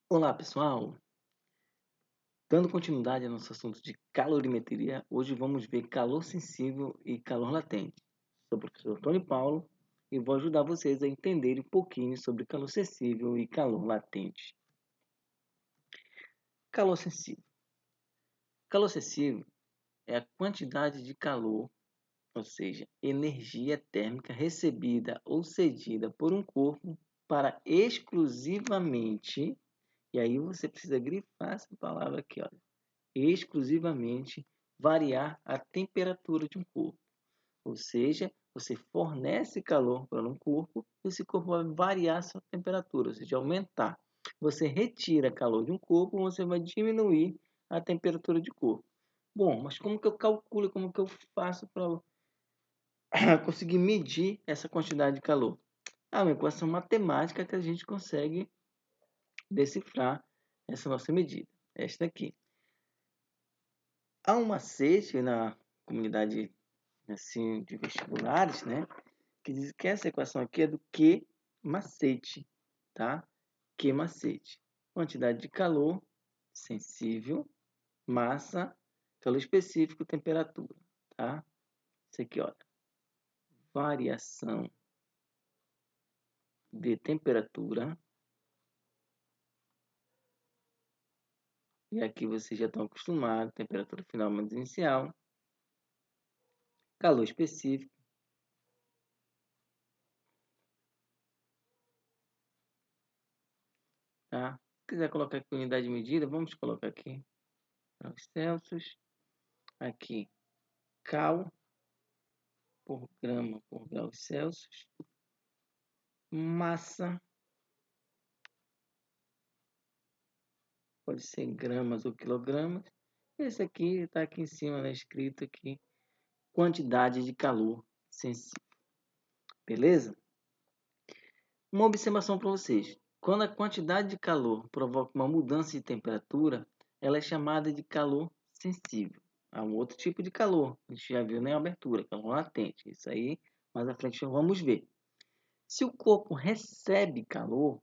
Olá, pessoal! Dando continuidade ao nosso assunto de calorimetria, hoje vamos ver calor sensível e calor latente. Sou o professor Tony Paulo e vou ajudar vocês a entenderem um pouquinho sobre calor sensível e calor latente. Calor sensível. Calor sensível é a quantidade de calor, ou seja, energia térmica recebida ou cedida por um corpo para exclusivamente, e aí você precisa grifar essa palavra aqui, olha, exclusivamente variar a temperatura de um corpo. Ou seja, você fornece calor para um corpo, esse corpo vai variar sua temperatura, ou seja, aumentar. Você retira calor de um corpo, você vai diminuir a temperatura de corpo. Bom, mas como que eu calculo, como que eu faço para conseguir medir essa quantidade de calor? É uma equação matemática que a gente consegue decifrar essa nossa medida. Esta aqui. Há um macete na comunidade assim, de vestibulares, né? Que diz que essa equação aqui é do Q macete, tá? Q macete. Quantidade de calor sensível, massa, calor específico, temperatura, tá? Isso aqui, olha. Variação de temperatura. E aqui vocês já estão acostumados, temperatura final menos inicial. Calor específico. Tá? Se quiser colocar aqui unidade de medida, vamos colocar aqui graus Celsius. Aqui, cal por grama por graus Celsius. Massa, pode ser gramas ou quilogramas. Esse aqui está aqui em cima, né, escrito aqui, quantidade de calor sensível. Beleza? Uma observação para vocês. Quando a quantidade de calor provoca uma mudança de temperatura, ela é chamada de calor sensível. Há um outro tipo de calor, a gente já viu na abertura, calor latente. Isso aí, mais à frente vamos ver. Se o corpo recebe calor,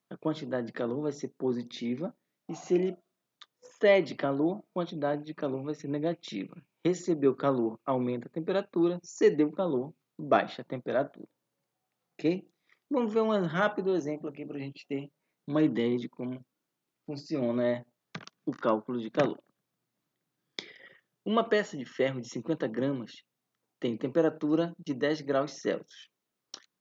a quantidade de calor vai ser positiva, e se ele cede calor, a quantidade de calor vai ser negativa. Recebeu calor, aumenta a temperatura, cedeu calor, baixa a temperatura. Ok? Vamos ver um rápido exemplo aqui para a gente ter uma ideia de como funciona o cálculo de calor. Uma peça de ferro de 50 gramas tem temperatura de 10 graus Celsius.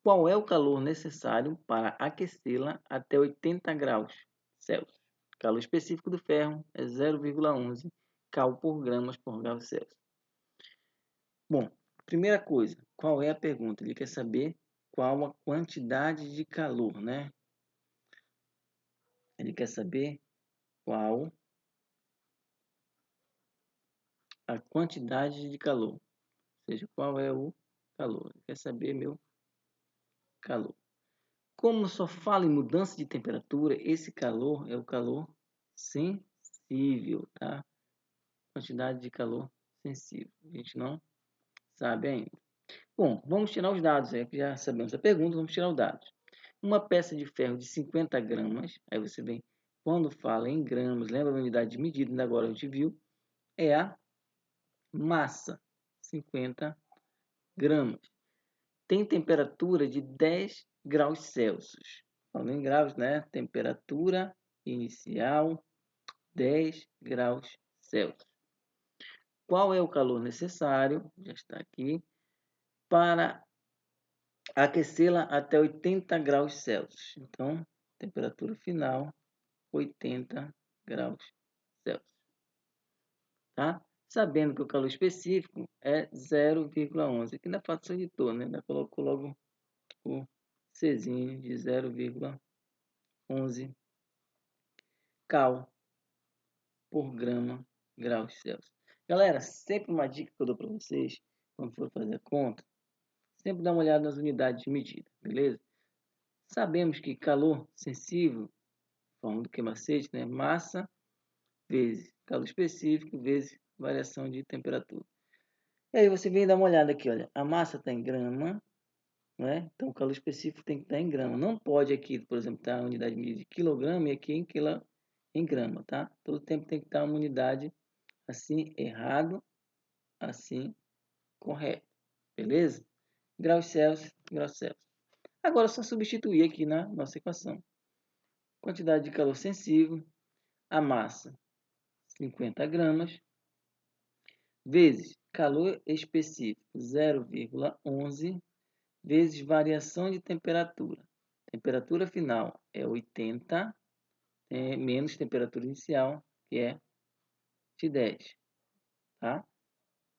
Qual é o calor necessário para aquecê-la até 80 graus Celsius? O calor específico do ferro é 0,11 cal por gramas por grau Celsius. Bom, primeira coisa, qual é a pergunta? Ele quer saber qual a quantidade de calor, né? Ele quer saber qual a quantidade de calor, ou seja, qual é o calor. Ele quer saber meu calor. Como só fala em mudança de temperatura, esse calor é o calor sensível, tá? Quantidade de calor sensível. A gente não sabe ainda. Bom, vamos tirar os dados. Já sabemos a pergunta, vamos tirar os dados. Uma peça de ferro de 50 gramas, aí você vem, quando fala em gramas, lembra a unidade de medida, ainda agora a gente viu, é a massa, 50 gramas. Tem temperatura de 10 graus Celsius. Falando em graus, né? Temperatura inicial, 10 graus Celsius. Qual é o calor necessário? Já está aqui. Para aquecê-la até 80 graus Celsius. Então, temperatura final, 80 graus Celsius. Tá? Sabendo que o calor específico é 0,11. Aqui na faço editor, né? Ainda colocou logo o Czinho de 0,11 cal por grama graus Celsius. Galera, sempre uma dica que eu dou para vocês, quando for fazer a conta, sempre dá uma olhada nas unidades de medida, beleza? Sabemos que calor sensível, falando do que macete, né? Massa vezes calor específico vezes variação de temperatura. E aí você vem dar uma olhada aqui, olha. A massa está em grama, né? Então, o calor específico tem que estar em grama. Não pode aqui, por exemplo, estar a unidade de medida de quilograma e aqui em grama, tá? Todo tempo tem que estar uma unidade assim, errado, assim, correto. Beleza? Graus Celsius, graus Celsius. Agora é só substituir aqui na nossa equação. Quantidade de calor sensível, a massa, 50 gramas, vezes calor específico, 0,11, vezes variação de temperatura. Temperatura final é 80, menos temperatura inicial, que é de 10, tá?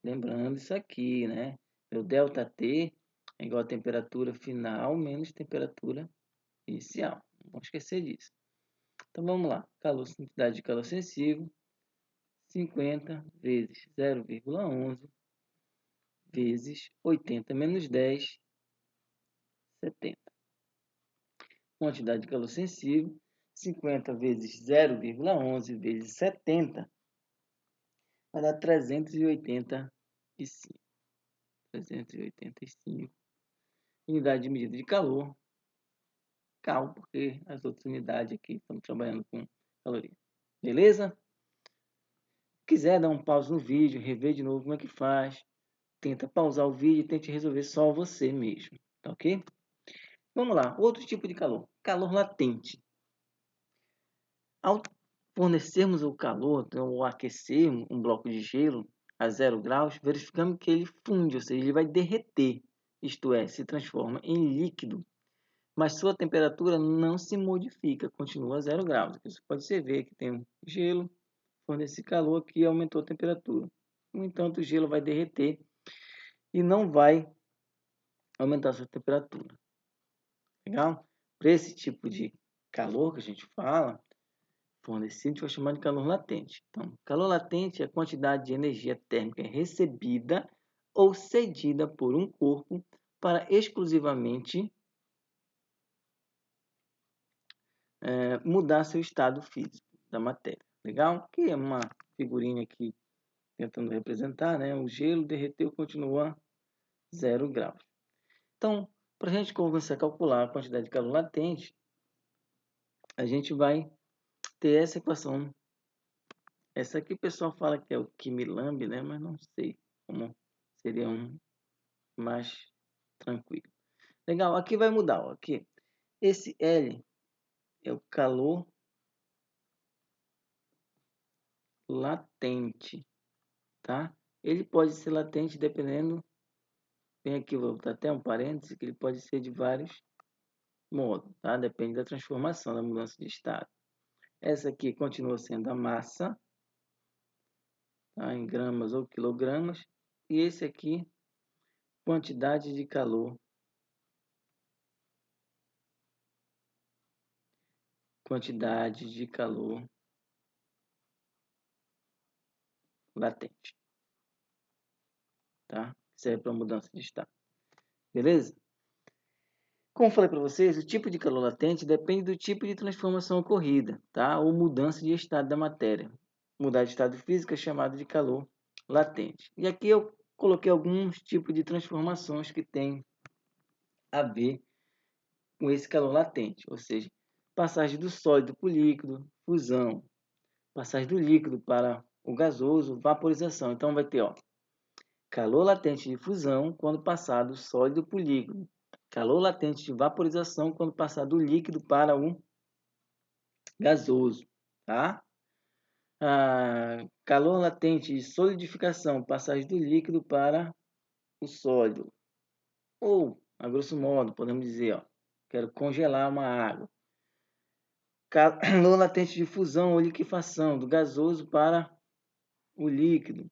Lembrando isso aqui, né? O ΔT é igual a temperatura final menos temperatura inicial. Não vamos esquecer disso. Então vamos lá. Quantidade de calor sensível, 50 vezes 0,11 vezes 80 menos 10, 70. Quantidade de calor sensível, 50 vezes 0,11 vezes 70, vai dar 385. 385. Unidade de medida de calor, cal, porque as outras unidades aqui estão trabalhando com caloria. Beleza? Se quiser dar um pause no vídeo, rever de novo como é que faz, tenta pausar o vídeo e tente resolver só você mesmo, tá ok? Vamos lá, outro tipo de calor, calor latente. Ao fornecermos o calor, ou aquecermos um bloco de gelo a 0 graus, verificamos que ele funde, ou seja, ele vai derreter, isto é, se transforma em líquido, mas sua temperatura não se modifica, continua a 0 graus. Aqui você pode ver que tem um gelo, fornece calor aqui aumentou a temperatura. No entanto, o gelo vai derreter e não vai aumentar a sua temperatura. Legal? Para esse tipo de calor que a gente fala, fornecido, a gente vai chamar de calor latente. Então, calor latente é a quantidade de energia térmica recebida ou cedida por um corpo para exclusivamente mudar seu estado físico da matéria. Legal? Aqui é uma figurinha aqui tentando representar, né? O gelo derreteu, continua 0 graus. Então, para a gente começar a calcular a quantidade de calor latente, a gente vai ter essa equação. Essa aqui o pessoal fala que é o Kimilambi, né? Mas não sei como seria um mais tranquilo. Legal, aqui vai mudar. Ó. Aqui, esse L é o calor latente, tá? Ele pode ser latente dependendo, bem aqui, vou botar até um parêntese, que ele pode ser de vários modos, tá? Depende da transformação, da mudança de estado. Essa aqui continua sendo a massa, tá? Em gramas ou quilogramas. E esse aqui, quantidade de calor. Quantidade de calor latente, tá? Serve para mudança de estado. Beleza? Como falei para vocês, o tipo de calor latente depende do tipo de transformação ocorrida, tá? Ou mudança de estado da matéria. Mudar de estado físico é chamado de calor latente. E aqui eu coloquei alguns tipos de transformações que têm a ver com esse calor latente, ou seja, passagem do sólido para o líquido, fusão, passagem do líquido para o gasoso, vaporização. Então vai ter, ó, calor latente de fusão quando passar do sólido para o líquido. Calor latente de vaporização quando passar do líquido para o gasoso, tá? Calor latente de solidificação, passagem do líquido para o sólido. Ou, a grosso modo, podemos dizer, ó, quero congelar uma água. Calor latente de fusão ou liquefação, do gasoso para o líquido.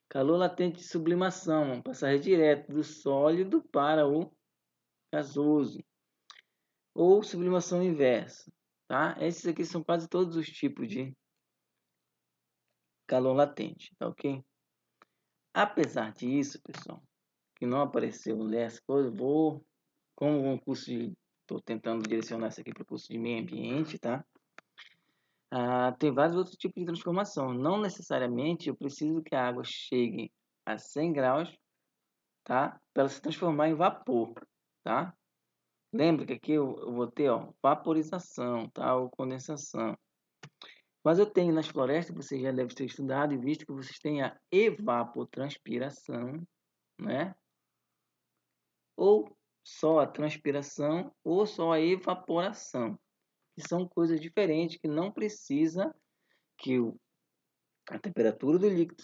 Calor latente de sublimação, passagem direto do sólido para o gasoso. Ou sublimação inversa, tá? Esses aqui são quase todos os tipos de calor latente, tá ok? Apesar disso, pessoal, que não apareceu nessa coisa, como um curso de, estou tentando direcionar isso aqui para o curso de meio ambiente, tá? Tem vários outros tipos de transformação. Não necessariamente eu preciso que a água chegue a 100 graus, tá? Para ela se transformar em vapor, tá? Lembra que aqui eu vou ter, ó, vaporização, tá? Ou condensação. Mas eu tenho nas florestas, você já deve ter estudado e visto que vocês têm a evapotranspiração, né? Ou só a transpiração, ou só a evaporação, que são coisas diferentes, que não precisa que a temperatura do líquido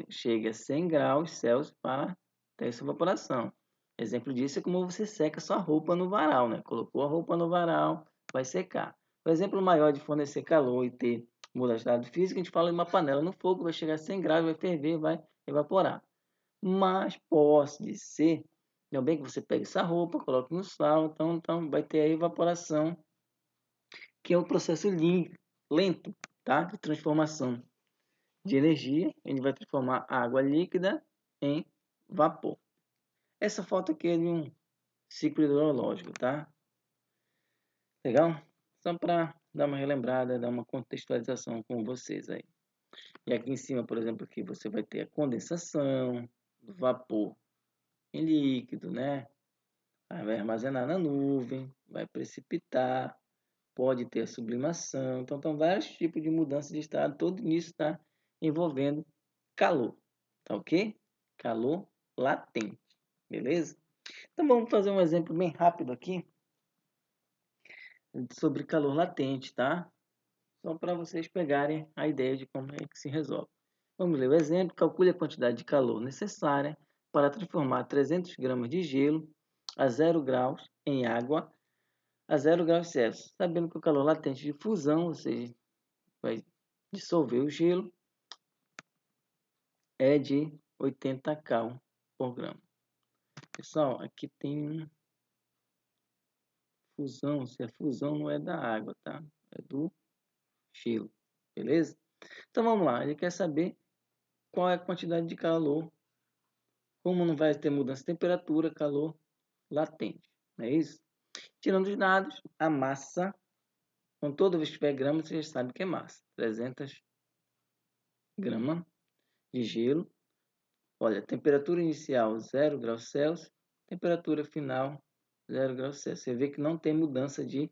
chegue a 100 graus Celsius para ter essa evaporação. Exemplo disso é como você seca sua roupa no varal, né? Colocou a roupa no varal, vai secar. O exemplo maior de fornecer calor e ter modalidade física, a gente fala em uma panela no fogo, vai chegar a 100 graus, vai ferver, vai evaporar. Mas pode ser também que você pegue essa roupa, coloque no sal, então vai ter a evaporação, que é o processo lento, tá? De transformação de energia. Ele vai transformar água líquida em vapor. Essa foto aqui é de um ciclo hidrológico, tá? Legal? Só para dar uma relembrada, dar uma contextualização com vocês aí. E aqui em cima, por exemplo, aqui você vai ter a condensação, do vapor em líquido, né? Aí vai armazenar na nuvem, vai precipitar, pode ter a sublimação. Então, tem vários tipos de mudança de estado. Tudo isso está envolvendo calor, tá ok? Calor latente, beleza? Então, vamos fazer um exemplo bem rápido aqui sobre calor latente, tá? Só para vocês pegarem a ideia de como é que se resolve. Vamos ler o exemplo. Calcule a quantidade de calor necessária para transformar 300 gramas de gelo a 0 graus em água a 0 graus Celsius. Sabendo que o calor latente de fusão, ou seja, vai dissolver o gelo, é de 80 cal por grama. Pessoal, aqui tem fusão. Se a fusão não é da água, tá? É do gelo, beleza? Então vamos lá. Ele quer saber qual é a quantidade de calor. Como não vai ter mudança de temperatura, calor latente, não é isso? Tirando os dados, a massa, com toda vez que tiver grama, você já sabe que é massa. 300 gramas de gelo. Olha, temperatura inicial 0 graus Celsius, temperatura final 0 graus Celsius. Você vê que não tem mudança de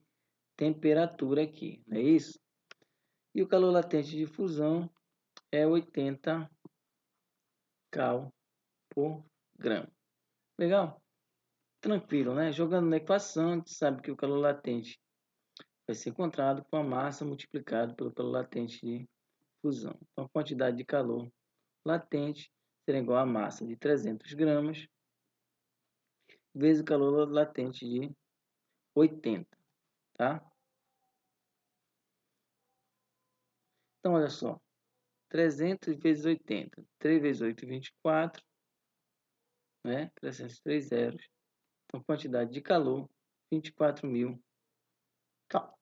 temperatura aqui, não é isso? E o calor latente de fusão é 80 cal por grama. Legal? Tranquilo, né? Jogando na equação, a gente sabe que o calor latente vai ser encontrado com a massa multiplicado pelo calor latente de fusão. Então, a quantidade de calor latente será igual à massa de 300 gramas vezes o calor latente de 80, tá? Então, olha só. 300 vezes 80. 3 vezes 8, 24. Né? Acrescenta 3 zeros. Então, quantidade de calor, 24.000 cal.